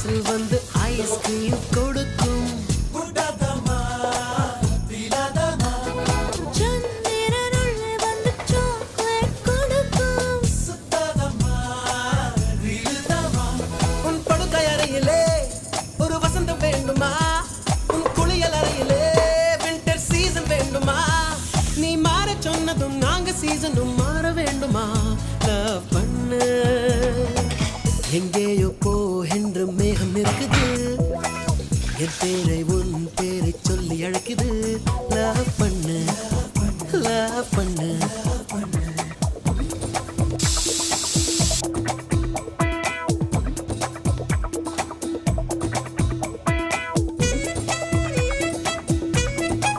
வாசல் வந்து ஐஸ்கிரீம் கொடுக்கும். உன் படுக்கை அறையிலே ஒரு வசந்தம் வேண்டுமா? உன் குளியல் அறையிலே வின்டர் சீசன் வேண்டுமா? நீ மாற சொன்னதும் நாங்க சீசனும் மாற வேண்டுமா? லவ் பண்ணு. எங்கேயோ போகின்ற மேகம் இருக்குது, என் பேரை உன் பேரை சொல்லி அழைக்குது. லவ் பண்ணு, லவ் பண்ணு.